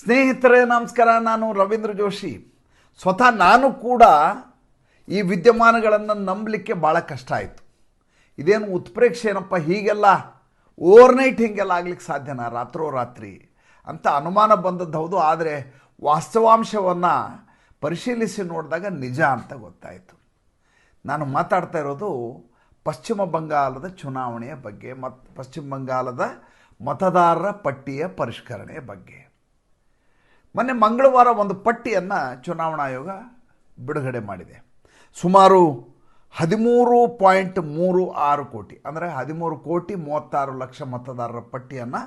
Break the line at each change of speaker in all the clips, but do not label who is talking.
ಸ್ನೇಹಿತರೆ ನಮಸ್ಕಾರ. ನಾನು ರವೀಂದ್ರ ಜೋಶಿ. ಸ್ವತಃ ನಾನು ಕೂಡ ಈ ವಿದ್ಯಮಾನಗಳನ್ನು ನಂಬಲಿಕ್ಕೆ ಭಾಳ ಕಷ್ಟ ಆಯಿತು. ಇದೇನು ಉತ್ಪ್ರೇಕ್ಷೆ ಏನಪ್ಪ, ಹೀಗೆಲ್ಲ ಓವರ್ನೈಟ್ ಹೀಗೆಲ್ಲ ಆಗ್ಲಿಕ್ಕೆ ಸಾಧ್ಯನಾ ರಾತ್ರೋರಾತ್ರಿ ಅಂತ ಅನುಮಾನ ಬಂದದ್ದು ಹೌದು. ಆದರೆ ವಾಸ್ತವಾಂಶವನ್ನು ಪರಿಶೀಲಿಸಿ ನೋಡಿದಾಗ ನಿಜ ಅಂತ ಗೊತ್ತಾಯಿತು. ನಾನು ಮಾತಾಡ್ತಾ ಇರೋದು ಪಶ್ಚಿಮ ಬಂಗಾಳದ ಚುನಾವಣೆಯ ಬಗ್ಗೆ ಮತ್ತು ಪಶ್ಚಿಮ ಬಂಗಾಳದ ಮತದಾರರ ಪಟ್ಟಿಯ ಪರಿಷ್ಕರಣೆಯ ಬಗ್ಗೆ. ಮೊನ್ನೆ ಮಂಗಳವಾರ ಒಂದು ಪಟ್ಟಿಯನ್ನು ಚುನಾವಣಾ ಆಯೋಗ ಬಿಡುಗಡೆ ಮಾಡಿದೆ. ಸುಮಾರು 13.36 ಕೋಟಿ, ಅಂದರೆ 13,36,00,000 ಮತದಾರರ ಪಟ್ಟಿಯನ್ನು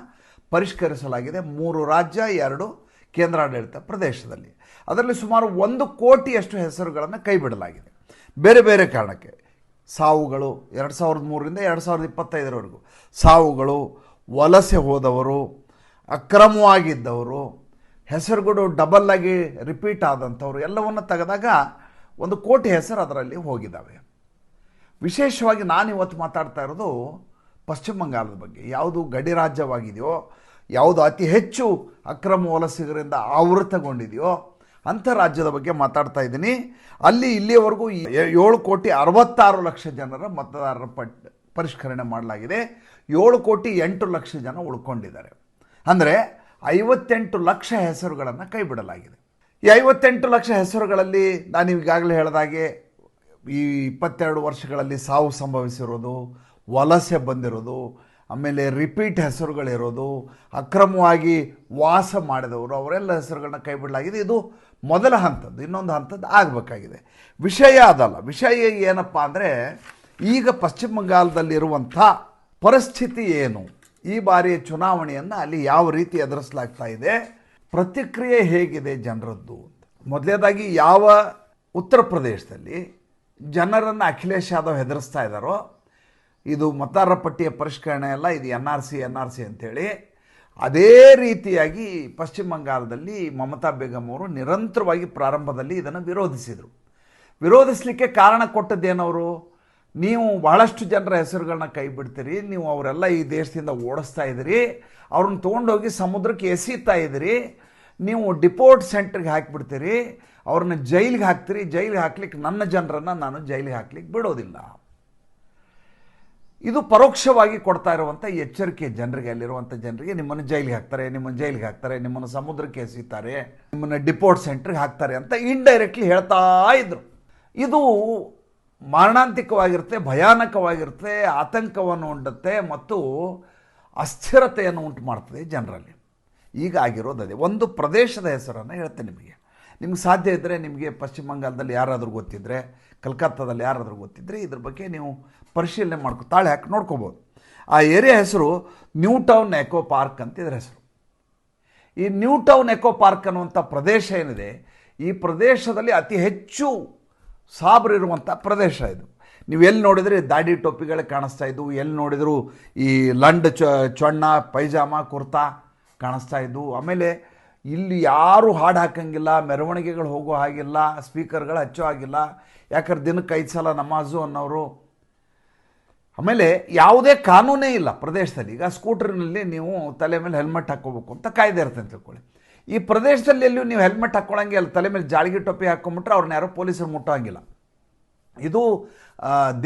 ಪರಿಷ್ಕರಿಸಲಾಗಿದೆ. 3 ರಾಜ್ಯ 2 ಕೇಂದ್ರಾಡಳಿತ ಪ್ರದೇಶದಲ್ಲಿ. ಅದರಲ್ಲಿ ಸುಮಾರು 1 ಕೋಟಿಯಷ್ಟು ಹೆಸರುಗಳನ್ನು ಕೈಬಿಡಲಾಗಿದೆ. ಬೇರೆ ಬೇರೆ ಕಾರಣಕ್ಕೆ ಸಾವುಗಳು, 2003ರಿಂದ 2025ರವರೆಗೂ ಸಾವುಗಳು, ವಲಸೆ ಹೋದವರು, ಅಕ್ರಮವಾಗಿದ್ದವರು, ಹೆಸರುಗಳು ಡಬಲ್ ಆಗಿ ರಿಪೀಟ್ ಆದಂಥವ್ರು ಎಲ್ಲವನ್ನು ತೆಗೆದಾಗ 1 ಕೋಟಿ ಹೆಸರು ಅದರಲ್ಲಿ ಹೋಗಿದ್ದಾವೆ. ವಿಶೇಷವಾಗಿ ನಾನು ಇವತ್ತು ಮಾತಾಡ್ತಾ ಇರೋದು ಪಶ್ಚಿಮ ಬಂಗಾಳದ ಬಗ್ಗೆ. ಯಾವುದು ಗಡಿ ರಾಜ್ಯವಾಗಿದೆಯೋ, ಯಾವುದು ಅತಿ ಹೆಚ್ಚು ಅಕ್ರಮ ವಲಸಿಗರಿಂದ ಆವೃತಗೊಂಡಿದೆಯೋ ಅಂಥ ರಾಜ್ಯದ ಬಗ್ಗೆ ಮಾತಾಡ್ತಾ ಇದ್ದೀನಿ. ಅಲ್ಲಿ ಇಲ್ಲಿಯವರೆಗೂ 7,66,00,000 ಜನರ ಮತದಾರರ ಪರಿಷ್ಕರಣೆ ಮಾಡಲಾಗಿದೆ. 7,08,00,000 ಜನ ಉಳ್ಕೊಂಡಿದ್ದಾರೆ. ಅಂದರೆ 58 ಲಕ್ಷ ಹೆಸರುಗಳನ್ನು ಕೈಬಿಡಲಾಗಿದೆ. ಈ 58 ಲಕ್ಷ ಹೆಸರುಗಳಲ್ಲಿ ನಾನು ಈಗಾಗಲೇ ಹೇಳಿದಾಗೆ ಈ 22 ವರ್ಷಗಳಲ್ಲಿ ಸಾವು ಸಂಭವಿಸಿರೋದು, ವಲಸೆ ಬಂದಿರೋದು, ಆಮೇಲೆ ರಿಪೀಟ್ ಹೆಸರುಗಳಿರೋದು, ಅಕ್ರಮವಾಗಿ ವಾಸ ಮಾಡಿದವರು, ಅವರೆಲ್ಲ ಹೆಸರುಗಳನ್ನ ಕೈಬಿಡಲಾಗಿದೆ. ಇದು ಮೊದಲ ಹಂತದ್ದು. ಇನ್ನೊಂದು ಹಂತದ್ದು ಆಗಬೇಕಾಗಿದೆ. ವಿಷಯ ಅದಲ್ಲ. ವಿಷಯ ಏನಪ್ಪ ಅಂದರೆ, ಈಗ ಪಶ್ಚಿಮ ಬಂಗಾಳದಲ್ಲಿರುವಂಥ ಪರಿಸ್ಥಿತಿ ಏನು, ಈ ಬಾರಿಯ ಚುನಾವಣೆಯನ್ನು ಅಲ್ಲಿ ಯಾವ ರೀತಿ ಎದುರಿಸಲಾಗ್ತಾ ಇದೆ, ಪ್ರತಿಕ್ರಿಯೆ ಹೇಗಿದೆ ಜನರದ್ದು ಅಂತ. ಮೊದಲನೇದಾಗಿ ಯಾವ ಉತ್ತರ ಪ್ರದೇಶದಲ್ಲಿ ಜನರನ್ನು ಅಖಿಲೇಶ್ ಯಾದವ್ ಹೆದರಿಸ್ತಾ ಇದ್ದಾರೋ, ಇದು ಮತದಾರರ ಪಟ್ಟಿಯ ಪರಿಷ್ಕರಣೆ ಅಲ್ಲ, ಇದು ಎನ್ ಆರ್ ಸಿ ಅಂತೇಳಿ, ಅದೇ ರೀತಿಯಾಗಿ ಪಶ್ಚಿಮ ಬಂಗಾಳದಲ್ಲಿ ಮಮತಾ ಬೇಗಂ ಅವರು ನಿರಂತರವಾಗಿ ಪ್ರಾರಂಭದಲ್ಲಿ ಇದನ್ನು ವಿರೋಧಿಸಿದರು. ವಿರೋಧಿಸಲಿಕ್ಕೆ ಕಾರಣ ಕೊಟ್ಟದ್ದೇನವರು, ನೀವು ಬಹಳಷ್ಟು ಜನರ ಹೆಸರುಗಳನ್ನ ಕೈ ಬಿಡ್ತೀರಿ, ನೀವು ಅವರೆಲ್ಲ ಈ ದೇಶದಿಂದ ಓಡಿಸ್ತಾ ಇದ್ದೀರಿ, ಅವ್ರನ್ನ ತೊಗೊಂಡೋಗಿ ಸಮುದ್ರಕ್ಕೆ ಎಸೀತಾ ಇದ್ದೀರಿ, ನೀವು ಡಿಪೋರ್ಟ್ ಸೆಂಟ್ರಿಗೆ ಹಾಕಿಬಿಡ್ತೀರಿ, ಅವ್ರನ್ನ ಜೈಲಿಗೆ ಹಾಕ್ತೀರಿ, ಜೈಲಿಗೆ ಹಾಕ್ಲಿಕ್ಕೆ ನನ್ನ ಜನರನ್ನು ನಾನು ಜೈಲಿಗೆ ಹಾಕ್ಲಿಕ್ಕೆ ಬಿಡೋದಿಲ್ಲ. ಇದು ಪರೋಕ್ಷವಾಗಿ ಕೊಡ್ತಾ ಇರುವಂಥ ಎಚ್ಚರಿಕೆ ಜನರಿಗೆ, ಅಲ್ಲಿರುವಂಥ ಜನರಿಗೆ. ನಿಮ್ಮನ್ನು ಜೈಲಿಗೆ ಹಾಕ್ತಾರೆ, ನಿಮ್ಮನ್ನು ಸಮುದ್ರಕ್ಕೆ ಎಸೀತಾರೆ, ನಿಮ್ಮನ್ನು ಡಿಪೋರ್ಟ್ ಸೆಂಟ್ರಿಗೆ ಹಾಕ್ತಾರೆ ಅಂತ ಇಂಡೈರೆಕ್ಟ್ಲಿ ಹೇಳ್ತಾ ಇದ್ರು. ಇದು ಮಾರಣಾಂತಿಕವಾಗಿರುತ್ತೆ, ಭಯಾನಕವಾಗಿರುತ್ತೆ, ಆತಂಕವನ್ನು ಉಂಟುತ್ತೆ ಮತ್ತು ಅಸ್ಥಿರತೆಯನ್ನು ಉಂಟು ಮಾಡ್ತದೆ ಜನರಲ್ಲಿ. ಈಗ ಆಗಿರೋದು ಅದೇ. ಒಂದು ಪ್ರದೇಶದ ಹೆಸರನ್ನು ಹೇಳ್ತೇನೆ ನಿಮಗೆ ಸಾಧ್ಯ ಇದ್ದರೆ, ನಿಮಗೆ ಪಶ್ಚಿಮ ಬಂಗಾಳದಲ್ಲಿ ಯಾರಾದರೂ ಗೊತ್ತಿದ್ದರೆ, ಕಲ್ಕತ್ತಾದಲ್ಲಿ ಯಾರಾದರೂ ಗೊತ್ತಿದ್ದರೆ ಇದ್ರ ಬಗ್ಗೆ ನೀವು ಪರಿಶೀಲನೆ ತಾಳೆ ಹಾಕಿ ನೋಡ್ಕೋಬೋದು. ಆ ಏರಿಯಾ ಹೆಸರು ನ್ಯೂ ಟೌನ್ ಎಕೋ ಪಾರ್ಕ್ ಅಂತ ಇದರ ಹೆಸರು. ಈ ನ್ಯೂ ಟೌನ್ ಎಕೋ ಪಾರ್ಕ್ ಅನ್ನುವಂಥ ಪ್ರದೇಶ ಏನಿದೆ, ಈ ಪ್ರದೇಶದಲ್ಲಿ ಅತಿ ಹೆಚ್ಚು ಸಾಬ್ರಿರುವಂಥ ಪ್ರದೇಶ ಇದು. ನೀವು ಎಲ್ಲಿ ನೋಡಿದರೆ ದಾಡಿ ಟೋಪಿಗಳೇ ಕಾಣಿಸ್ತಾ ಇದ್ದವು, ಎಲ್ಲಿ ನೋಡಿದರೂ ಈ ಲಂಡ್ ಚೊಣ್ಣ ಪೈಜಾಮ ಕುರ್ತಾ ಕಾಣಿಸ್ತಾ ಇದ್ದವು. ಆಮೇಲೆ ಇಲ್ಲಿ ಯಾರೂ ಹಾಡು ಹಾಕಂಗಿಲ್ಲ, ಮೆರವಣಿಗೆಗಳು ಹೋಗೋ ಹಾಗಿಲ್ಲ, ಸ್ಪೀಕರ್ಗಳು ಹಚ್ಚೋ ಹಾಗಿಲ್ಲ, ಯಾಕಂದ್ರೆ ದಿನಕ್ಕೆ 5 ಸಲ ನಮಾಜು ಅನ್ನೋರು. ಆಮೇಲೆ ಯಾವುದೇ ಕಾನೂನೇ ಇಲ್ಲ ಪ್ರದೇಶದಲ್ಲಿ. ಈಗ ಸ್ಕೂಟರ್ನಲ್ಲಿ ನೀವು ತಲೆ ಮೇಲೆ ಹೆಲ್ಮೆಟ್ ಹಾಕ್ಕೋಬೇಕು ಅಂತ ಕಾಯ್ದೆ ಇರುತ್ತೆ ಅಂತ ತಿಳ್ಕೊಳ್ಳಿ. ಈ ಪ್ರದೇಶದಲ್ಲಿ ಎಲ್ಲಿಯೂ ನೀವು ಹೆಲ್ಮೆಟ್ ಹಾಕ್ಕೊಳ್ಳಂಗೆ ಅಲ್ಲ, ತಲೆ ಮೇಲೆ ಜಾಳಿಗೆ ಟೊಪ್ಪಿ ಹಾಕ್ಕೊಂಬಿಟ್ರೆ ಅವ್ರನ್ನ ಯಾರೋ ಪೊಲೀಸರು ಮುಟ್ಟೋಂಗಿಲ್ಲ. ಇದು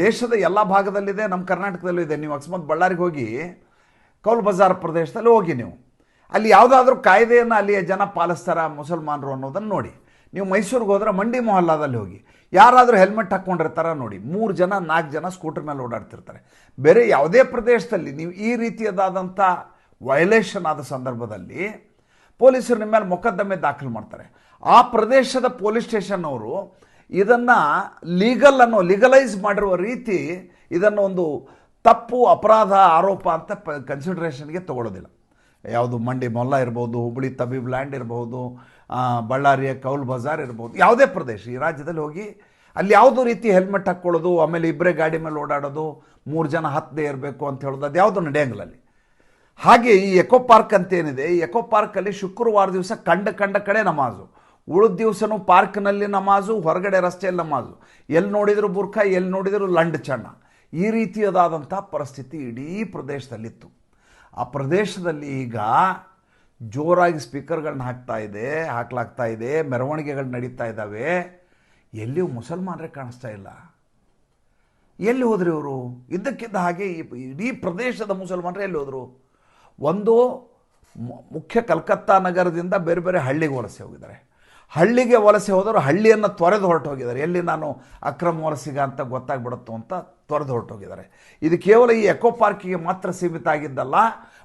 ದೇಶದ ಎಲ್ಲ ಭಾಗದಲ್ಲಿದೆ, ನಮ್ಮ ಕರ್ನಾಟಕದಲ್ಲೂ ಇದೆ. ನೀವು ಅಕಸ್ಮಾತ್ ಬಳ್ಳಾರಿಗೆ ಹೋಗಿ ಕೌಲ್ ಬಜಾರ್ ಪ್ರದೇಶದಲ್ಲಿ ಹೋಗಿ, ನೀವು ಅಲ್ಲಿ ಯಾವುದಾದ್ರೂ ಕಾಯ್ದೆಯನ್ನು ಅಲ್ಲಿಯ ಜನ ಪಾಲಿಸ್ತಾರ ಮುಸಲ್ಮಾನರು ಅನ್ನೋದನ್ನು ನೋಡಿ. ನೀವು ಮೈಸೂರಿಗೆ ಹೋದ್ರೆ ಮಂಡಿ ಮೊಹಲ್ಲಾದಲ್ಲಿ ಹೋಗಿ ಯಾರಾದರೂ ಹೆಲ್ಮೆಟ್ ಹಾಕ್ಕೊಂಡಿರ್ತಾರ ನೋಡಿ, 3 ಜನ 4 ಜನ ಸ್ಕೂಟರ್ ಮೇಲೆ ಓಡಾಡ್ತಿರ್ತಾರೆ. ಬೇರೆ ಯಾವುದೇ ಪ್ರದೇಶದಲ್ಲಿ ನೀವು ಈ ರೀತಿಯದಾದಂಥ ವೈಲೇಷನ್ ಆದ ಸಂದರ್ಭದಲ್ಲಿ ಪೊಲೀಸರು ನಿಮ್ಮ ಮೇಲೆ ಮೊಕದ್ದಮೆ ದಾಖಲು ಮಾಡ್ತಾರೆ. ಆ ಪ್ರದೇಶದ ಪೊಲೀಸ್ ಸ್ಟೇಷನ್ ಅವರು ಇದನ್ನು ಲೀಗಲೈಸ್ ಮಾಡಿರುವ ರೀತಿ ಇದನ್ನು ಒಂದು ತಪ್ಪು ಅಪರಾಧ ಆರೋಪ ಅಂತ ಕನ್ಸಿಡರೇಷನ್ಗೆ ತಗೊಳ್ಳೋದಿಲ್ಲ. ಯಾವುದು ಮಂಡಿ ಮೊಲ್ಲ ಇರ್ಬೋದು, ಹುಬ್ಬಳ್ಳಿ ತಬೀಬ್ ಲ್ಯಾಂಡ್ ಇರ್ಬೋದು, ಬಳ್ಳಾರಿಯ ಕೌಲ್ ಬಜಾರ್ ಇರ್ಬೋದು, ಯಾವುದೇ ಪ್ರದೇಶ ಈ ರಾಜ್ಯದಲ್ಲಿ ಹೋಗಿ ಅಲ್ಲಿ ಯಾವುದೋ ರೀತಿ ಹೆಲ್ಮೆಟ್ ಹಾಕ್ಕೊಳ್ಳೋದು, ಆಮೇಲೆ ಇಬ್ಬರೇ ಗಾಡಿ ಮೇಲೆ ಓಡಾಡೋದು, 3 ಜನ ಹತ್ತದೇ ಇರಬೇಕು ಅಂತ ಹೇಳೋದು, ಅದು ಯಾವುದೋ ನಡೆಯಂಗಿಲ್ಲ ಅಲ್ಲಿ. ಹಾಗೆ ಈ ಎಕೋ ಪಾರ್ಕ್ ಅಂತೇನಿದೆ, ಈ ಎಕೋ ಪಾರ್ಕಲ್ಲಿ ಶುಕ್ರವಾರ ದಿವಸ ಕಂಡ ಕಡೆ ನಮಾಜು, ಉಳಿದ ದಿವಸನೂ ಪಾರ್ಕ್ನಲ್ಲಿ ನಮಾಜು, ಹೊರಗಡೆ ರಸ್ತೆಯಲ್ಲಿ ನಮಾಜು, ಎಲ್ಲಿ ನೋಡಿದರೂ ಬುರ್ಖಾ, ಎಲ್ಲಿ ನೋಡಿದರೂ ಲಂಡ್ ಚಣ್ಣ. ಈ ರೀತಿಯದಾದಂಥ ಪರಿಸ್ಥಿತಿ ಇಡೀ ಪ್ರದೇಶದಲ್ಲಿತ್ತು. ಆ ಪ್ರದೇಶದಲ್ಲಿ ಈಗ ಜೋರಾಗಿ ಸ್ಪೀಕರ್ಗಳನ್ನ ಹಾಕ್ಲಾಗ್ತಾ ಇದೆ, ಮೆರವಣಿಗೆಗಳು ನಡೀತಾ ಇದ್ದಾವೆ. ಎಲ್ಲಿಯೂ ಮುಸಲ್ಮಾನರೇ ಕಾಣಿಸ್ತಾ ಇಲ್ಲ. ಎಲ್ಲಿ ಹೋದ್ರಿ ಇವರು? ಇದ್ದಕ್ಕಿದ್ದ ಹಾಗೆ ಇಡೀ ಪ್ರದೇಶದ ಮುಸಲ್ಮಾನರು ಎಲ್ಲಿ ಹೋದರು? ಒಂದು ಮುಖ್ಯ ಕಲ್ಕತ್ತಾ ನಗರದಿಂದ ಬೇರೆ ಬೇರೆ ಹಳ್ಳಿಗೆ ವಲಸೆ ಹೋಗಿದ್ದಾರೆ. ಹಳ್ಳಿಗೆ ವಲಸೆ ಹೋದವರು ಹಳ್ಳಿಯನ್ನು ತೊರೆದು ಹೊರಟು ಹೋಗಿದ್ದಾರೆ. ಎಲ್ಲಿ ನಾನು ಅಕ್ರಮ ವಲಸಿಗ ಅಂತ ಗೊತ್ತಾಗ್ಬಿಡುತ್ತೋ ಅಂತ ತೊರೆದು ಹೊರಟು ಹೋಗಿದ್ದಾರೆ. ಇದು ಕೇವಲ ಈ ಎಕೋ ಪಾರ್ಕಿಗೆ ಮಾತ್ರ ಸೀಮಿತ ಆಗಿದ್ದಲ್ಲ.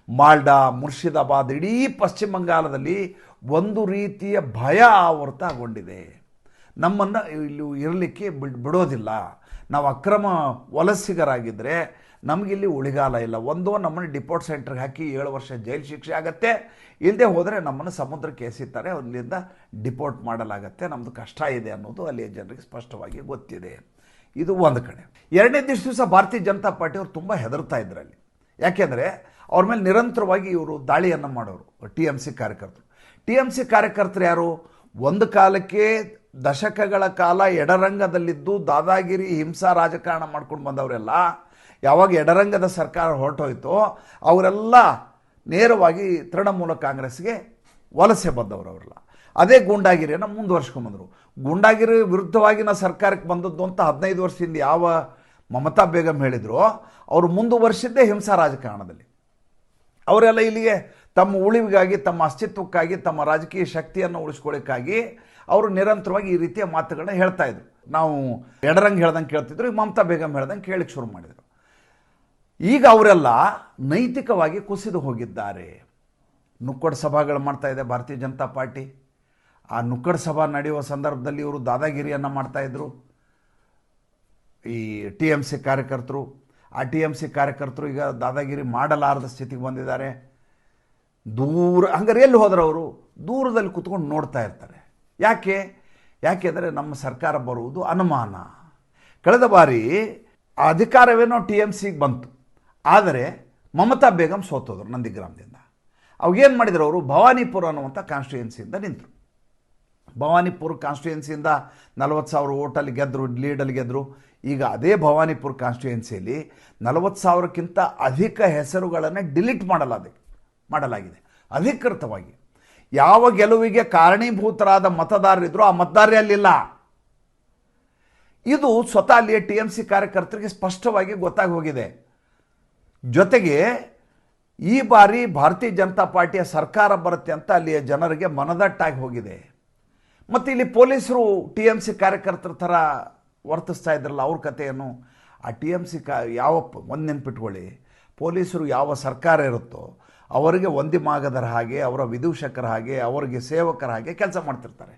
ಮಾಲ್ಡಾ, ಮುರ್ಷಿದಾಬಾದ್, ಇಡೀ ಪಶ್ಚಿಮ ಬಂಗಾಳದಲ್ಲಿ ಒಂದು ರೀತಿಯ ಭಯ ಆವೃತಗೊಂಡಿದೆ. ನಮ್ಮನ್ನು ಇಲ್ಲಿ ಇರಲಿಕ್ಕೆ ಬಿಡೋದಿಲ್ಲ. ನಾವು ಅಕ್ರಮ ವಲಸಿಗರಾಗಿದ್ದರೆ ನಮಗಿಲ್ಲಿ ಉಳಿಗಾಲ ಇಲ್ಲ. ಒಂದು, ನಮ್ಮನ್ನು ಡಿಪೋರ್ಟ್ ಸೆಂಟ್ರಿಗೆ ಹಾಕಿ 7 ವರ್ಷ ಜೈಲು ಶಿಕ್ಷೆ ಆಗುತ್ತೆ. ಇಲ್ಲದೆ ಹೋದರೆ ನಮ್ಮನ್ನು ಸಮುದ್ರಕ್ಕೆ ಎಸೀತಾರೆ, ಅಲ್ಲಿಂದ ಡಿಪೋರ್ಟ್ ಮಾಡಲಾಗತ್ತೆ. ನಮ್ಮದು ಕಷ್ಟ ಇದೆ ಅನ್ನೋದು ಅಲ್ಲಿಯ ಜನರಿಗೆ ಸ್ಪಷ್ಟವಾಗಿ ಗೊತ್ತಿದೆ. ಇದು ಒಂದು ಕಡೆ. ಎರಡನೇ ದಿವಸ ಭಾರತೀಯ ಜನತಾ ಪಾರ್ಟಿಯವರು ತುಂಬ ಹೆದರ್ತಾ ಇದ್ರು ಅಲ್ಲಿ. ಯಾಕೆಂದರೆ ಅವ್ರ ಮೇಲೆ ನಿರಂತರವಾಗಿ ಇವರು ದಾಳಿಯನ್ನು ಮಾಡೋರು. TMC ಕಾರ್ಯಕರ್ತರು. TMC ಕಾರ್ಯಕರ್ತರು ಯಾರು? ಒಂದು ಕಾಲಕ್ಕೆ ದಶಕಗಳ ಕಾಲ ಎಡರಂಗದಲ್ಲಿದ್ದು ದಾದಾಗಿರಿ ಹಿಂಸಾ ರಾಜಕಾರಣ ಮಾಡ್ಕೊಂಡು ಬಂದವರೆಲ್ಲ ಯಾವಾಗ ಎಡರಂಗದ ಸರ್ಕಾರ ಹೊರಟೋಯ್ತೋ ಅವರೆಲ್ಲ ನೇರವಾಗಿ ತೃಣಮೂಲ ಕಾಂಗ್ರೆಸ್ಗೆ ವಲಸೆ ಬಂದವರು. ಅವರೆಲ್ಲ ಅದೇ ಗೂಂಡಾಗಿರಿಯನ್ನು ಮುಂದುವರ್ಸ್ಕೊಂಡ್ಬಂದರು. ಗೂಂಡಾಗಿರಿ ವಿರುದ್ಧವಾಗಿ ನಾವು ಸರ್ಕಾರಕ್ಕೆ ಬಂದದ್ದು ಅಂತ 15 ವರ್ಷದಿಂದ ಯಾವ ಮಮತಾ ಬೇಗಂ ಹೇಳಿದ್ರು, ಅವರು ಮುಂದುವರಿಸಿದ್ದೇ ಹಿಂಸಾ ರಾಜಕಾರಣದಲ್ಲಿ. ಅವರೆಲ್ಲ ಇಲ್ಲಿಗೆ ತಮ್ಮ ಉಳಿವಿಗಾಗಿ, ತಮ್ಮ ಅಸ್ತಿತ್ವಕ್ಕಾಗಿ, ತಮ್ಮ ರಾಜಕೀಯ ಶಕ್ತಿಯನ್ನು ಉಳಿಸ್ಕೊಳ್ಳೋಕ್ಕಾಗಿ ಅವರು ನಿರಂತರವಾಗಿ ಈ ರೀತಿಯ ಮಾತುಗಳನ್ನ ಹೇಳ್ತಾ ಇದ್ರು. ನಾವು ಎಡರಂಗ ಹೇಳ್ದಂಗೆ ಕೇಳ್ತಿದ್ರು, ಈಗ ಮಮತಾ ಬೇಗಂ ಹೇಳ್ದಂಗೆ ಕೇಳಕ್ಕೆ ಶುರು ಮಾಡಿದರು. ಈಗ ಅವರೆಲ್ಲ ನೈತಿಕವಾಗಿ ಕುಸಿದು ಹೋಗಿದ್ದಾರೆ. ನುಕ್ಕಡ ಸಭಾಗಳು ಮಾಡ್ತಾ ಇದೆ ಭಾರತೀಯ ಜನತಾ ಪಾರ್ಟಿ. ಆ ನುಕ್ಕಡ ಸಭಾ ನಡೆಯುವ ಸಂದರ್ಭದಲ್ಲಿ ಇವರು ದಾದಾಗಿರಿಯನ್ನು ಮಾಡ್ತಾಯಿದ್ರು ಈ TMC ಕಾರ್ಯಕರ್ತರು. ಆ TMC ಕಾರ್ಯಕರ್ತರು ಈಗ ದಾದಾಗಿರಿ ಮಾಡಲಾರದ ಸ್ಥಿತಿಗೆ ಬಂದಿದ್ದಾರೆ. ದೂರ ಹಂಗಾರೆ ಎಲ್ಲಿ ಹೋದ್ರೆ ಅವರು ದೂರದಲ್ಲಿ ಕೂತ್ಕೊಂಡು ನೋಡ್ತಾ ಇರ್ತಾರೆ. ಯಾಕೆಂದರೆ ನಮ್ಮ ಸರ್ಕಾರ ಬರುವುದು ಅನುಮಾನ. ಕಳೆದ ಬಾರಿ ಆ ಅಧಿಕಾರವೇನೋ TMCಗೆ ಬಂತು, ಆದರೆ ಮಮತಾ ಬೇಗಂ ಸೋತೋದ್ರು ನಂದಿಗ್ರಾಮದಿಂದ. ಅವಾಗೇನು ಮಾಡಿದ್ರು ಅವರು? ಭವಾನಿಪುರ ಅನ್ನುವಂಥ ಕಾನ್ಸ್ಟಿಟ್ಯೂಯೆನ್ಸಿಯಿಂದ ನಿಂತರು. ಭವಾನಿಪುರ ಕಾನ್ಸ್ಟಿಟ್ಯೂಯೆನ್ಸಿಯಿಂದ 40,000 ಓಟಲ್ಲಿ ಗೆದ್ದರು, ಲೀಡಲ್ಲಿ ಗೆದ್ದರು. ಈಗ ಅದೇ ಭವಾನಿಪುರ ಕಾನ್ಸ್ಟಿಟ್ಯೂಯೆನ್ಸಿಯಲ್ಲಿ 40,000ಕ್ಕಿಂತ ಅಧಿಕ ಹೆಸರುಗಳನ್ನು ಡಿಲೀಟ್ ಮಾಡಲಾಗಿದೆ ಅಧಿಕೃತವಾಗಿ. ಯಾವ ಗೆಲುವಿಗೆ ಕಾರಣೀಭೂತರಾದ ಮತದಾರರಿದ್ರು ಆ ಮತದಾರರೇ ಅಲ್ಲಿಲ್ಲ. ಇದು ಸ್ವತಃ ಅಲ್ಲಿಯ TMC ಕಾರ್ಯಕರ್ತರಿಗೆ ಸ್ಪಷ್ಟವಾಗಿ ಗೊತ್ತಾಗಿ ಹೋಗಿದೆ. ಜೊತೆಗೆ ಈ ಬಾರಿ ಭಾರತೀಯ ಜನತಾ ಪಾರ್ಟಿಯ ಸರ್ಕಾರ ಬರುತ್ತೆ ಅಂತ ಅಲ್ಲಿಯ ಜನರಿಗೆ ಮನದಟ್ಟಾಗಿ ಹೋಗಿದೆ. ಮತ್ತು ಇಲ್ಲಿ ಪೊಲೀಸರು TMC ಕಾರ್ಯಕರ್ತರ ಥರ ವರ್ತಿಸ್ತಾ ಇದ್ರಲ್ಲ, ಅವ್ರ ಕಥೆಯನ್ನು ಆ TMC ಯಾವ ಒಂದು ನೆನ್ಪಿಟ್ಕೊಳ್ಳಿ, ಪೊಲೀಸರು ಯಾವ ಸರ್ಕಾರ ಇರುತ್ತೋ ಅವರಿಗೆ ಒಂದಿಮಾಗದರ ಹಾಗೆ, ಅವರ ವಿದೂಷಕರ ಹಾಗೆ, ಅವರಿಗೆ ಸೇವಕರ ಹಾಗೆ ಕೆಲಸ ಮಾಡ್ತಿರ್ತಾರೆ.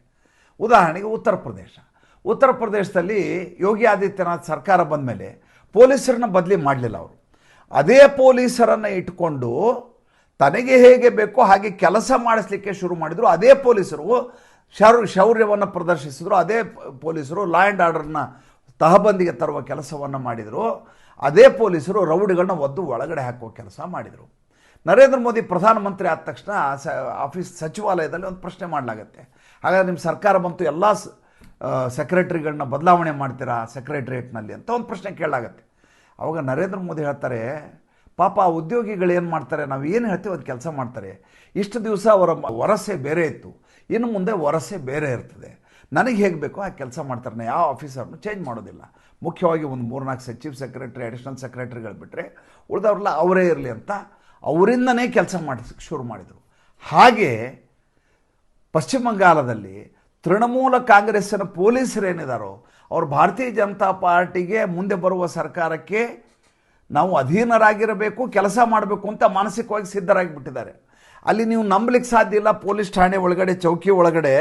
ಉದಾಹರಣೆಗೆ ಉತ್ತರ ಪ್ರದೇಶದಲ್ಲಿ ಯೋಗಿ ಆದಿತ್ಯನಾಥ್ ಸರ್ಕಾರ ಬಂದ ಮೇಲೆ ಪೊಲೀಸರನ್ನ ಬದಲಿ ಮಾಡಲಿಲ್ಲ. ಅವರು ಅದೇ ಪೊಲೀಸರನ್ನು ಇಟ್ಕೊಂಡು ತನಗೆ ಹೇಗೆ ಬೇಕೋ ಹಾಗೆ ಕೆಲಸ ಮಾಡಿಸ್ಲಿಕ್ಕೆ ಶುರು ಮಾಡಿದರು. ಅದೇ ಪೊಲೀಸರು ಶೌರ್ಯವನ್ನು ಪ್ರದರ್ಶಿಸಿದ್ರು. ಅದೇ ಪೊಲೀಸರು ಲಾ ಆ್ಯಂಡ್ ಆರ್ಡರ್ನ ತಹಬಂದಿಗೆ ತರುವ ಕೆಲಸವನ್ನು ಮಾಡಿದರು. ಅದೇ ಪೊಲೀಸರು ರೌಡಿಗಳನ್ನ ಒದ್ದು ಒಳಗಡೆ ಹಾಕುವ ಕೆಲಸ ಮಾಡಿದರು. ನರೇಂದ್ರ ಮೋದಿ ಪ್ರಧಾನಮಂತ್ರಿ ಆದ ತಕ್ಷಣ ಸಚಿವಾಲಯದಲ್ಲಿ ಒಂದು ಪ್ರಶ್ನೆ ಮಾಡಲಾಗತ್ತೆ, ಹಾಗಾದರೆ ನಿಮ್ಮ ಸರ್ಕಾರ ಬಂತು, ಎಲ್ಲ ಸೆಕ್ರೆಟರಿಗಳನ್ನ ಬದಲಾವಣೆ ಮಾಡ್ತೀರಾ ಸೆಕ್ರೆಟರಿಯೇಟ್ನಲ್ಲಿ ಅಂತ ಒಂದು ಪ್ರಶ್ನೆ ಕೇಳಲಾಗತ್ತೆ. ಅವಾಗ ನರೇಂದ್ರ ಮೋದಿ ಹೇಳ್ತಾರೆ, ಪಾಪ ಆ ಉದ್ಯೋಗಿಗಳು ಏನು ಮಾಡ್ತಾರೆ, ನಾವು ಏನು ಹೇಳ್ತೀವಿ ಅದು ಕೆಲಸ ಮಾಡ್ತಾರೆ. ಇಷ್ಟು ದಿವಸ ಅವರ ವರಸೆ ಬೇರೆ ಇತ್ತು, ಇನ್ನು ಮುಂದೆ ವರಸೆ ಬೇರೆ ಇರ್ತದೆ. ನನಗೆ ಹೇಗೆ ಬೇಕೋ ಆ ಕೆಲಸ ಮಾಡ್ತಾರೆ. ನಾನು ಯಾವ ಆಫೀಸರ್ನು ಚೇಂಜ್ ಮಾಡೋದಿಲ್ಲ. ಮುಖ್ಯವಾಗಿ ಒಂದು 3-4 ಚೀಫ್ ಸೆಕ್ರೆಟರಿ, ಅಡಿಷನಲ್ ಸೆಕ್ರೆಟರಿಗಳು ಬಿಟ್ಟರೆ ಉಳಿದವ್ರಲ್ಲ ಅವರೇ ಇರಲಿ ಅಂತ ಅವರಿಂದನೇ ಕೆಲಸ ಮಾಡಿಸೋಕ್ಕೆ ಶುರು ಮಾಡಿದರು. ಹಾಗೆ ಪಶ್ಚಿಮ ಬಂಗಾಳದಲ್ಲಿ ತೃಣಮೂಲ ಕಾಂಗ್ರೆಸ್ಸಿನ ಪೊಲೀಸರೇನಿದ್ದಾರೋ ಅವರು ಭಾರತೀಯ ಜನತಾ ಪಾರ್ಟಿಗೆ ಮುಂದೆ ಬರುವ ಸರ್ಕಾರಕ್ಕೆ ನಾವು ಅಧೀನರಾಗಿರಬೇಕು, ಕೆಲಸ ಮಾಡಬೇಕು ಅಂತ ಮಾನಸಿಕವಾಗಿ ಸಿದ್ಧರಾಗಿಬಿಟ್ಟಿದ್ದಾರೆ. ಅಲ್ಲಿ ನೀವು ನಂಬಲಿಕ್ಕೆ ಸಾಧ್ಯ ಇಲ್ಲ, ಪೊಲೀಸ್ ಠಾಣೆ ಒಳಗಡೆ, ಚೌಕಿ ಒಳಗಡೆ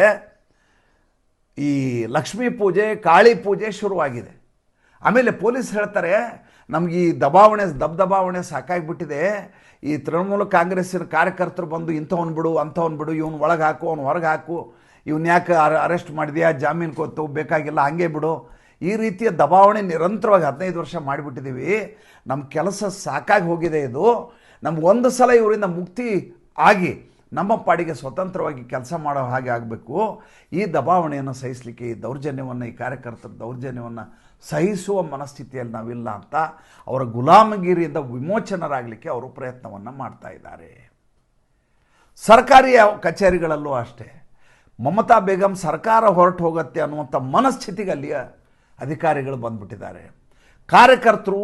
ಈ ಲಕ್ಷ್ಮೀ ಪೂಜೆ, ಕಾಳಿ ಪೂಜೆ ಶುರುವಾಗಿದೆ. ಆಮೇಲೆ ಪೊಲೀಸ್ ಹೇಳ್ತಾರೆ, ನಮ್ಗೆ ಈ ದಬಾವಣೆ ಸಾಕಾಗಿಬಿಟ್ಟಿದೆ. ಈ ತೃಣಮೂಲ ಕಾಂಗ್ರೆಸ್ಸಿನ ಕಾರ್ಯಕರ್ತರು ಬಂದು ಇಂಥವನು ಬಿಡು, ಅಂಥವನು ಬಿಡು, ಇವನು ಒಳಗೆ ಹಾಕು, ಅವನು ಹೊರಗೆ ಹಾಕು, ಇವನು ಯಾಕೆ ಅರೆಸ್ಟ್ ಮಾಡಿದೆಯಾ, ಜಾಮೀನು ಕೊತ್ತು, ಬೇಕಾಗಿಲ್ಲ, ಹಾಗೆ ಬಿಡು, ಈ ರೀತಿಯ ದಬಾವಣೆ ನಿರಂತರವಾಗಿ 15 ವರ್ಷ ಮಾಡಿಬಿಟ್ಟಿದ್ದೀವಿ. ನಮ್ಮ ಕೆಲಸ ಸಾಕಾಗಿ ಹೋಗಿದೆ. ಇದು ನಮ್ಗೆ ಒಂದು ಸಲ ಇವರಿಂದ ಮುಕ್ತಿ ಆಗಿ ನಮ್ಮ ಪಾಡಿಗೆ ಸ್ವತಂತ್ರವಾಗಿ ಕೆಲಸ ಮಾಡೋ ಹಾಗೆ ಆಗಬೇಕು. ಈ ದಬಾವಣೆಯನ್ನು ಸಹಿಸಲಿಕ್ಕೆ, ಈ ದೌರ್ಜನ್ಯವನ್ನು, ಈ ಕಾರ್ಯಕರ್ತರ ದೌರ್ಜನ್ಯವನ್ನು ಸಹಿಸುವ ಮನಸ್ಥಿತಿಯಲ್ಲಿ ನಾವಿಲ್ಲ ಅಂತ ಅವರ ಗುಲಾಮಗಿರಿಯಿಂದ ವಿಮೋಚನರಾಗಲಿಕ್ಕೆ ಅವರು ಪ್ರಯತ್ನವನ್ನು ಮಾಡ್ತಾ ಇದ್ದಾರೆ. ಸರ್ಕಾರಿ ಕಚೇರಿಗಳಲ್ಲೂ ಅಷ್ಟೇ. ಮಮತಾ ಬೇಗಂ ಸರ್ಕಾರ ಹೊರಟು ಹೋಗುತ್ತೆ ಅನ್ನುವಂಥ ಮನಸ್ಥಿತಿಗೆ ಅಲ್ಲಿಯ ಅಧಿಕಾರಿಗಳು ಬಂದುಬಿಟ್ಟಿದ್ದಾರೆ. ಕಾರ್ಯಕರ್ತರು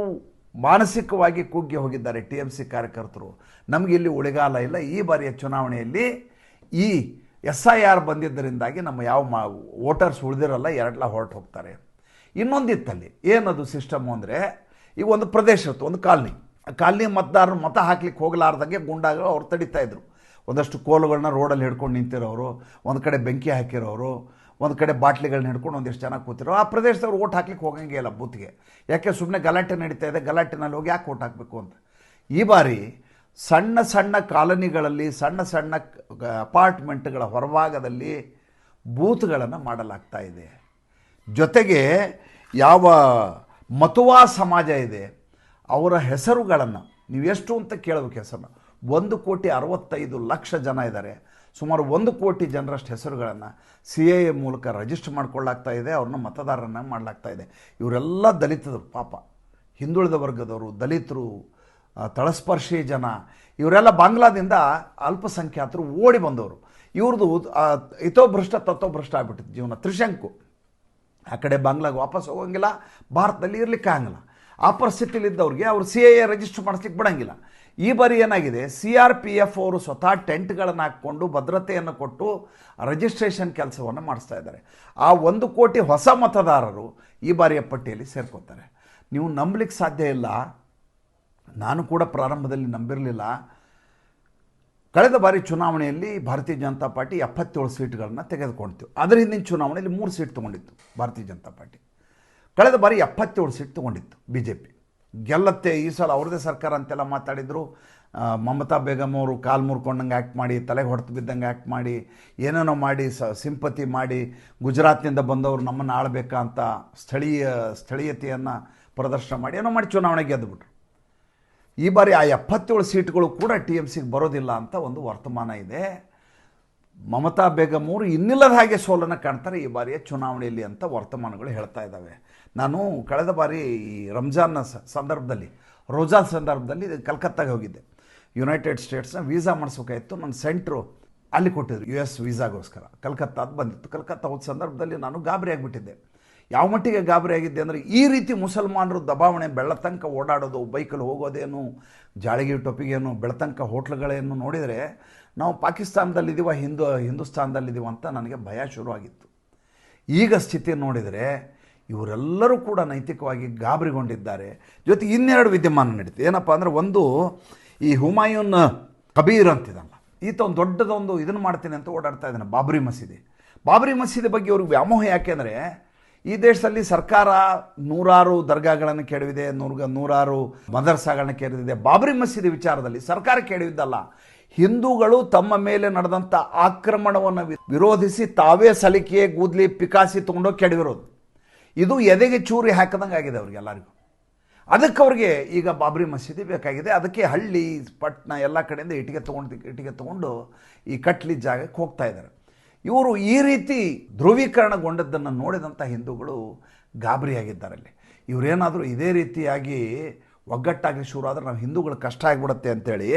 ಮಾನಸಿಕವಾಗಿ ಕುಗ್ಗಿ ಹೋಗಿದ್ದಾರೆ. TMC ಕಾರ್ಯಕರ್ತರು ನಮಗೆ ಇಲ್ಲಿ ಉಳಿಗಾಲ ಇಲ್ಲ, ಈ ಬಾರಿಯ ಚುನಾವಣೆಯಲ್ಲಿ ಈ SIR ಬಂದಿದ್ದರಿಂದಾಗಿ ನಮ್ಮ ಯಾವ ವೋಟರ್ಸ್ ಉಳಿದಿರಲ್ಲ, ಎರಡ್ಲ ಹೊರಟು ಹೋಗ್ತಾರೆ. ಇನ್ನೊಂದಿತ್ತಲ್ಲಿ ಏನದು ಸಿಸ್ಟಮು ಅಂದರೆ, ಈಗ ಒಂದು ಪ್ರದೇಶ ಇತ್ತು, ಒಂದು ಕಾಲನಿ ಮತದಾರರು ಮತ ಹಾಕ್ಲಿಕ್ಕೆ ಹೋಗಲಾರ್ದಂಗೆ ಗುಂಡಾಗಳು ಅವ್ರು ತಡೀತಾಯಿದ್ರು. ಒಂದಷ್ಟು ಕೋಲುಗಳನ್ನ ರೋಡಲ್ಲಿ ಹಿಡ್ಕೊಂಡು ನಿಂತಿರೋರು, ಒಂದು ಕಡೆ ಬೆಂಕಿ ಹಾಕಿರೋರು, ಒಂದು ಕಡೆ ಬಾಟ್ಲಿಗಳನ್ನ ಹಿಡ್ಕೊಂಡು ಒಂದಿಷ್ಟು ಜನ ಕೂತಿರೋ. ಆ ಪ್ರದೇಶದವ್ರು ಓಟ್ ಹಾಕ್ಲಿಕ್ಕೆ ಹೋಗಂಗೆ ಇಲ್ಲ ಬೂತ್ಗೆ. ಯಾಕೆ ಸುಮ್ಮನೆ ಗಲಾಟೆ ನಡೀತಾ ಇದೆ, ಗಲಾಟೆನಲ್ಲಿ ಹೋಗಿ ಯಾಕೆ ಓಟ್ ಹಾಕಬೇಕು ಅಂತ. ಈ ಬಾರಿ ಸಣ್ಣ ಸಣ್ಣ ಕಾಲನಿಗಳಲ್ಲಿ, ಸಣ್ಣ ಸಣ್ಣ ಅಪಾರ್ಟ್ಮೆಂಟ್ಗಳ ಹೊರಭಾಗದಲ್ಲಿ ಬೂತ್ಗಳನ್ನು ಮಾಡಲಾಗ್ತಾ ಇದೆ. ಜೊತೆಗೆ ಯಾವ ಮತುವಾ ಸಮಾಜ ಇದೆ ಅವರ ಹೆಸರುಗಳನ್ನು ನೀವು ಎಷ್ಟು ಅಂತ ಕೇಳಬೇಕು. ಹೆಸರನ್ನು 1,65,00,000 ಜನ ಇದ್ದಾರೆ. ಸುಮಾರು 1 ಕೋಟಿ ಜನರಷ್ಟು ಹೆಸರುಗಳನ್ನು CAA ಮೂಲಕ ರಿಜಿಸ್ಟರ್ ಮಾಡ್ಕೊಳ್ಳಾಗ್ತಾ ಇದೆ, ಅವ್ರನ್ನ ಮತದಾರರನ್ನ ಮಾಡಲಾಗ್ತಾ ಇದೆ. ಇವರೆಲ್ಲ ದಲಿತರು, ಪಾಪ ಹಿಂದುಳಿದ ವರ್ಗದವರು, ದಲಿತರು, ತಳಸ್ಪರ್ಶಿ ಜನ, ಇವರೆಲ್ಲ ಬಾಂಗ್ಲಾದಿಂದ ಅಲ್ಪಸಂಖ್ಯಾತರು ಓಡಿ ಬಂದವರು. ಇವ್ರದ್ದು ಹಿತೋಭ್ರಷ್ಟ ತತ್ವಭ್ರಷ್ಟ ಆಗ್ಬಿಟ್ಟಿತ್ತು ಜೀವನ, ತ್ರಿಶಂಕು. ಆ ಕಡೆ ಬಾಂಗ್ಲಾಗೆ ವಾಪಸ್ ಹೋಗೋಂಗಿಲ್ಲ, ಭಾರತದಲ್ಲಿ ಇರಲಿಕ್ಕೆ ಆಗಂಗಿಲ್ಲ. ಆ ಪರಿಸ್ಥಿತಿಲಿದ್ದವ್ರಿಗೆ ಅವರು CAA ರಿಜಿಸ್ಟರ್ ಮಾಡಿಸ್ಲಿಕ್ಕೆ ಬಿಡೋಂಗಿಲ್ಲ. ಈ ಬಾರಿ ಏನಾಗಿದೆ, CRPF ಅವರು ಸ್ವತಃ ಟೆಂಟ್ಗಳನ್ನು ಹಾಕ್ಕೊಂಡು ಭದ್ರತೆಯನ್ನು ಕೊಟ್ಟು ರಿಜಿಸ್ಟ್ರೇಷನ್ ಕೆಲಸವನ್ನು ಮಾಡಿಸ್ತಾ ಇದ್ದಾರೆ. ಆ 1 ಕೋಟಿ ಹೊಸ ಮತದಾರರು ಈ ಬಾರಿಯ ಪಟ್ಟಿಯಲ್ಲಿ ಸೇರ್ಕೋತಾರೆ. ನೀವು ನಂಬಲಿಕ್ಕೆ ಸಾಧ್ಯ ಇಲ್ಲ, ನಾನು ಕೂಡ ಪ್ರಾರಂಭದಲ್ಲಿ ನಂಬಿರಲಿಲ್ಲ. ಕಳೆದ ಬಾರಿ ಚುನಾವಣೆಯಲ್ಲಿ ಭಾರತೀಯ ಜನತಾ ಪಾರ್ಟಿ 77 ಸೀಟ್ಗಳನ್ನು ತೆಗೆದುಕೊಳ್ತು. ಅದರ ಹಿಂದಿನ ಚುನಾವಣೆಯಲ್ಲಿ 3 ಸೀಟ್ ತೊಗೊಂಡಿತ್ತು ಭಾರತೀಯ ಜನತಾ ಪಾರ್ಟಿ. ಕಳೆದ ಬಾರಿ 77 ಸೀಟ್ ತೊಗೊಂಡಿತ್ತು BJP. ಗೆಲ್ಲತ್ತೆ ಈ ಸಲ ಅವ್ರದ್ದೇ ಸರ್ಕಾರ ಅಂತೆಲ್ಲ ಮಾತಾಡಿದರು. ಮಮತಾ ಬೇಗಂ ಅವರು ಕಾಲು ಮುರ್ಕೊಂಡಂಗೆ ಆ್ಯಕ್ಟ್ ಮಾಡಿ, ತಲೆಗೆ ಹೊಡೆದು ಬಿದ್ದಂಗೆ ಆ್ಯಕ್ಟ್ ಮಾಡಿ, ಏನೇನೋ ಮಾಡಿ ಸಿಂಪತಿ ಮಾಡಿ, ಗುಜರಾತ್ನಿಂದ ಬಂದವರು ನಮ್ಮನ್ನು ಆಳಬೇಕಾ ಅಂತ ಸ್ಥಳೀಯತೆಯನ್ನು ಪ್ರದರ್ಶನ ಮಾಡಿ ಏನೋ ಮಾಡಿ ಚುನಾವಣೆ ಗೆದ್ದುಬಿಟ್ರು. ಈ ಬಾರಿ ಆ 77 ಸೀಟ್ಗಳು ಕೂಡ TMCಗೆ ಬರೋದಿಲ್ಲ ಅಂತ ಒಂದು ವರ್ತಮಾನ ಇದೆ. ಮಮತಾ ಬೇಗಂ ಅವರು ಇನ್ನಿಲ್ಲದ ಹಾಗೆ ಸೋಲನ್ನು ಕಾಣ್ತಾರೆ ಈ ಬಾರಿಯ ಚುನಾವಣೆಯಲ್ಲಿ ಅಂತ ವರ್ತಮಾನಗಳು ಹೇಳ್ತಾ ಇದ್ದಾವೆ. ನಾನು ಕಳೆದ ಬಾರಿ ಈ ರಂಜಾನ್ನ ಸಂದರ್ಭದಲ್ಲಿ, ರೋಜಾ ಸಂದರ್ಭದಲ್ಲಿ ಕಲ್ಕತ್ತಾಗೆ ಹೋಗಿದ್ದೆ. ಯುನೈಟೆಡ್ ಸ್ಟೇಟ್ಸ್ನ ವೀಸಾ ಮಾಡಿಸ್ಬೇಕಾಯಿತು. ನನ್ನ ಸೆಂಟ್ರು ಅಲ್ಲಿ ಕೊಟ್ಟಿದ್ರು US ವೀಸಾಗೋಸ್ಕರ. ಕಲ್ಕತ್ತಾದ ಬಂದಿತ್ತು. ಕಲ್ಕತ್ತಾ ಹೋದ ಸಂದರ್ಭದಲ್ಲಿ ನಾನು ಗಾಬರಿ ಆಗಿಬಿಟ್ಟಿದ್ದೆ. ಯಾವ ಮಟ್ಟಿಗೆ ಗಾಬರಿ ಆಗಿದ್ದೆ ಅಂದರೆ, ಈ ರೀತಿ ಮುಸಲ್ಮಾನರು ದಬಾವಣೆ, ಬೆಳ್ಳತಂಕ ಓಡಾಡೋದು, ಬೈಕಲ್ಲಿ ಹೋಗೋದೇನು, ಜಾಳಿಗೆ ಟೊಪಿಗೇನು, ಬೆಳತಂಕ ಹೋಟ್ಲುಗಳೇನು ನೋಡಿದರೆ ನಾವು ಪಾಕಿಸ್ತಾನದಲ್ಲಿದ್ದೀವ, ಹಿಂದೂಸ್ತಾನದಲ್ಲಿದ್ದೀವ ಅಂತ ನನಗೆ ಭಯ ಶುರುವಾಗಿತ್ತು. ಈಗ ಸ್ಥಿತಿ ನೋಡಿದರೆ ಇವರೆಲ್ಲರೂ ಕೂಡ ನೈತಿಕವಾಗಿ ಗಾಬರಿಗೊಂಡಿದ್ದಾರೆ. ಜೊತೆಗೆ ಇನ್ನೆರಡು ವಿದ್ಯಮಾನ ನಡೀತು. ಏನಪ್ಪ ಅಂದರೆ, ಒಂದು ಈ ಹುಮಾಯೂನ್ ಕಬೀರ್ ಅಂತಿದಲ್ಲ, ಈತ ಒಂದು ದೊಡ್ಡದೊಂದು ಇದನ್ನು ಮಾಡ್ತೀನಿ ಅಂತ ಓಡಾಡ್ತಾ ಇದ್ದಾನೆ, ಬಾಬ್ರಿ ಮಸೀದಿ ಬಗ್ಗೆ ಅವ್ರಿಗೆ ವ್ಯಾಮೋಹ. ಯಾಕೆಂದರೆ ಈ ದೇಶದಲ್ಲಿ ಸರ್ಕಾರ ನೂರಾರು ದರ್ಗಾಗಳನ್ನು ಕೆಡವಿದೆ, ನೂರಾರು ಮದರ್ಸಾಗಳನ್ನ ಕೆಡವಿದೆ. ಬಾಬ್ರಿ ಮಸೀದಿ ವಿಚಾರದಲ್ಲಿ ಸರ್ಕಾರ ಕೆಡವಿದ್ದಲ್ಲ, ಹಿಂದೂಗಳು ತಮ್ಮ ಮೇಲೆ ನಡೆದಂಥ ಆಕ್ರಮಣವನ್ನು ವಿರೋಧಿಸಿ ತಾವೇ ಸಲಿಕೆ, ಗೂದ್ಲಿ, ಪಿಕಾಸಿ ತೊಗೊಂಡೋಗಿ ಕೆಡವಿರೋದು. ಇದು ಎದೆಗೆ ಚೂರಿ ಹಾಕದಂಗೆ ಆಗಿದೆ ಅವ್ರಿಗೆಲ್ಲರಿಗೂ. ಅದಕ್ಕೆ ಅವ್ರಿಗೆ ಈಗ ಬಾಬ್ರಿ ಮಸೀದಿ ಬೇಕಾಗಿದೆ. ಅದಕ್ಕೆ ಹಳ್ಳಿ, ಪಟ್ಟಣ ಎಲ್ಲ ಕಡೆಯಿಂದ ಇಟ್ಟಿಗೆ ತೊಗೊಂಡು ಈ ಕಟ್ಲಿ ಜಾಗಕ್ಕೆ ಹೋಗ್ತಾ ಇದ್ದಾರೆ. ಇವರು ಈ ರೀತಿ ಧ್ರುವೀಕರಣಗೊಂಡದ್ದನ್ನು ನೋಡಿದಂಥ ಹಿಂದೂಗಳು ಗಾಬರಿಯಾಗಿದ್ದಾರಲ್ಲಿ. ಇವರೇನಾದರೂ ಇದೇ ರೀತಿಯಾಗಿ ಒಗ್ಗಟ್ಟಾಗಿ ಶುರು ಆದರೆ ನಾವು ಹಿಂದೂಗಳು ಕಷ್ಟ ಆಗಿಬಿಡುತ್ತೆ ಅಂತೇಳಿ,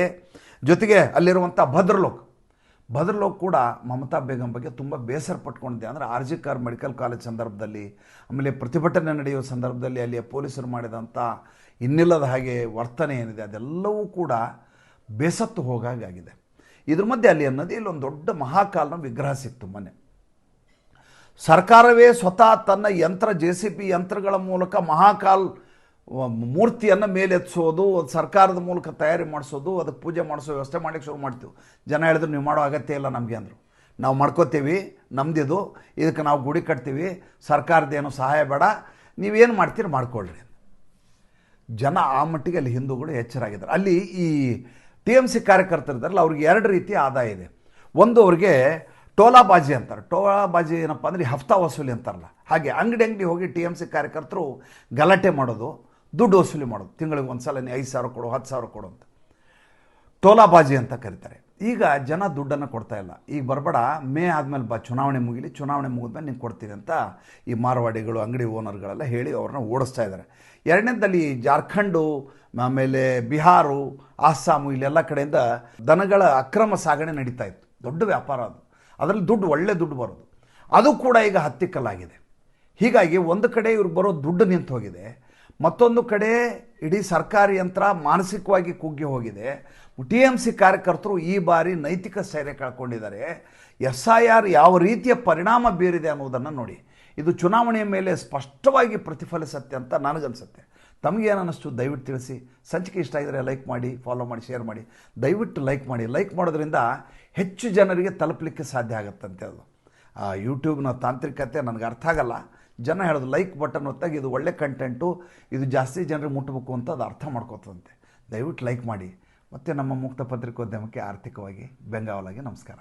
ಜೊತೆಗೆ ಅಲ್ಲಿರುವಂಥ ಭದ್ರಲೋಕ್ ಕೂಡ ಮಮತಾ ಬೇಗಂ ಬಗ್ಗೆ ತುಂಬ ಬೇಸರ ಪಟ್ಕೊಂಡಿದೆ. ಅಂದರೆ RG ಕಾರ್ ಮೆಡಿಕಲ್ ಕಾಲೇಜ್ ಸಂದರ್ಭದಲ್ಲಿ, ಆಮೇಲೆ ಪ್ರತಿಭಟನೆ ನಡೆಯುವ ಸಂದರ್ಭದಲ್ಲಿ ಅಲ್ಲಿಯ ಪೊಲೀಸರು ಮಾಡಿದಂಥ ಇನ್ನಿಲ್ಲದ ಹಾಗೆ ವರ್ತನೆ ಏನಿದೆ ಅದೆಲ್ಲವೂ ಕೂಡ ಬೇಸತ್ತು ಹೋಗಾಗಿದೆ. ಇದ್ರ ಮಧ್ಯೆ ಅಲ್ಲಿ ನದಿಯಲ್ಲಿ ಒಂದು ದೊಡ್ಡ ಮಹಾಕಾಲ್ನ ವಿಗ್ರಹ ಸಿಕ್ತು ಮೊನ್ನೆ. ಸರ್ಕಾರವೇ ಸ್ವತಃ ತನ್ನ JCB ಯಂತ್ರಗಳ ಮೂಲಕ ಮಹಾಕಾಲ್ ಮೂರ್ತಿಯನ್ನು ಮೇಲೆತ್ಸೋದು, ಸರ್ಕಾರದ ಮೂಲಕ ತಯಾರಿ ಮಾಡಿಸೋದು, ಅದಕ್ಕೆ ಪೂಜೆ ಮಾಡಿಸೋ ವ್ಯವಸ್ಥೆ ಮಾಡಲಿಕ್ಕೆ ಶುರು ಮಾಡ್ತೀವಿ. ಜನ ಹೇಳಿದ್ರು ನೀವು ಮಾಡೋ ಅಗತ್ಯ ಇಲ್ಲ ನಮಗೆ ಅಂದರು. ನಾವು ಮಾಡ್ಕೋತೀವಿ, ನಮ್ದಿದು, ಇದಕ್ಕೆ ನಾವು ಗುಡಿ ಕಟ್ತೀವಿ, ಸರ್ಕಾರದ್ದೇನು ಸಹಾಯ ಬೇಡ, ನೀವೇನು ಮಾಡ್ತೀರಿ ಮಾಡ್ಕೊಳ್ರಿ. ಜನ ಆ ಮಟ್ಟಿಗೆ ಅಲ್ಲಿ ಹಿಂದೂಗಳು ಎಚ್ಚರಾಗಿದ್ದಾರೆ. ಅಲ್ಲಿ ಈ TMC ಕಾರ್ಯಕರ್ತರಿದ್ದಾರಲ್ಲ, ಅವ್ರಿಗೆ 2 ರೀತಿಯ ಆದಾಯ ಇದೆ. ಒಂದು, ಅವ್ರಿಗೆ ಟೋಲಾಬಾಜಿ ಅಂತಾರೆ. ಟೋಲಾಬಾಜಿ ಏನಪ್ಪ ಅಂದರೆ ಹಫ್ತಾ ವಸೂಲಿ ಅಂತಾರಲ್ಲ, ಹಾಗೆ ಅಂಗಡಿ ಹೋಗಿ TMC ಕಾರ್ಯಕರ್ತರು ಗಲಾಟೆ ಮಾಡೋದು, ದುಡ್ಡು ವಸೂಲಿ ಮಾಡೋದು. ತಿಂಗಳಿಗೆ ಒಂದು ಸಲ 5,000 ಕೊಡು, 10,000 ಕೊಡು ಅಂತ ಟೋಲಾಬಾಜಿ ಅಂತ ಕರೀತಾರೆ. ಈಗ ಜನ ದುಡ್ಡನ್ನು ಕೊಡ್ತಾ ಇಲ್ಲ. ಈಗ ಬರಬೇಡ, ಮೇ ಆದಮೇಲೆ ಬಾ, ಚುನಾವಣೆ ಮುಗಿಲಿ, ಚುನಾವಣೆ ಮುಗಿದ್ಮೇಲೆ ನಿಂಗೆ ಕೊಡ್ತೀನಿ ಅಂತ ಈ ಮಾರವಾಡಿಗಳು, ಅಂಗಡಿ ಓನರ್ಗಳೆಲ್ಲ ಹೇಳಿ ಅವ್ರನ್ನ ಓಡಿಸ್ತಾ ಇದ್ದಾರೆ. ಎರಡನೇದಲ್ಲಿ ಜಾರ್ಖಂಡು ಆಮೇಲೆ ಬಿಹಾರು, ಅಸ್ಸಾಮು ಇಲ್ಲೆಲ್ಲ ಕಡೆಯಿಂದ ದನಗಳ ಅಕ್ರಮ ಸಾಗಣೆ ನಡೀತಾ ಇತ್ತು. ದೊಡ್ಡ ವ್ಯಾಪಾರ ಅದು. ಅದರಲ್ಲಿ ಒಳ್ಳೆ ದುಡ್ಡು ಬರೋದು. ಅದು ಕೂಡ ಈಗ ಹತ್ತಿಕ್ಕಲಾಗಿದೆ. ಹೀಗಾಗಿ ಒಂದು ಕಡೆ ಇವ್ರು ಬರೋ ದುಡ್ಡು ನಿಂತು ಹೋಗಿದೆ, ಮತ್ತೊಂದು ಕಡೆ ಇಡೀ ಸರ್ಕಾರಿ ಯಂತ್ರ ಮಾನಸಿಕವಾಗಿ ಕುಗ್ಗಿ ಹೋಗಿದೆ. TMC ಕಾರ್ಯಕರ್ತರು ಈ ಬಾರಿ ನೈತಿಕ ಸ್ಥೈರ್ಯ ಕಳ್ಕೊಂಡಿದ್ದಾರೆ. SIR ಯಾವ ರೀತಿಯ ಪರಿಣಾಮ ಬೀರಿದೆ ಅನ್ನೋದನ್ನು ನೋಡಿ. ಇದು ಚುನಾವಣೆಯ ಮೇಲೆ ಸ್ಪಷ್ಟವಾಗಿ ಪ್ರತಿಫಲಿಸುತ್ತೆ ಅಂತ ನನಗನ್ಸುತ್ತೆ. ತಮಗೇನು ಅನ್ನಿಸ್ತು ದಯವಿಟ್ಟು ತಿಳಿಸಿ. ಸಂಚಿಕೆ ಇಷ್ಟ ಆಗಿದರೆ ಲೈಕ್ ಮಾಡಿ, ಫಾಲೋ ಮಾಡಿ, ಶೇರ್ ಮಾಡಿ. ದಯವಿಟ್ಟು ಲೈಕ್ ಮಾಡಿ. ಲೈಕ್ ಮಾಡೋದ್ರಿಂದ ಹೆಚ್ಚು ಜನರಿಗೆ ತಲುಪಲಿಕ್ಕೆ ಸಾಧ್ಯ ಆಗುತ್ತಂತೆ. ಅದು ಯೂಟ್ಯೂಬ್ನ ತಾಂತ್ರಿಕತೆ ನನಗೆ ಅರ್ಥ ಆಗಲ್ಲ. ಜನ ಹೇಳೋದು ಲೈಕ್ ಬಟನ್ ಹೊತ್ತಾಗಿ ಇದು ಒಳ್ಳೆ ಕಂಟೆಂಟು, ಇದು ಜಾಸ್ತಿ ಜನರಿಗೆ ಮುಟ್ಟಬೇಕು ಅಂತ ಅದು ಅರ್ಥ ಮಾಡ್ಕೋತಂತೆ. ದಯವಿಟ್ಟು ಲೈಕ್ ಮಾಡಿ. ಮತ್ತು ನಮ್ಮ ಮುಕ್ತ ಪತ್ರಿಕೋದ್ಯಮಕ್ಕೆ ಆರ್ಥಿಕವಾಗಿ ಬೆಂಗಾವಲಾಗಿ ನಮಸ್ಕಾರ.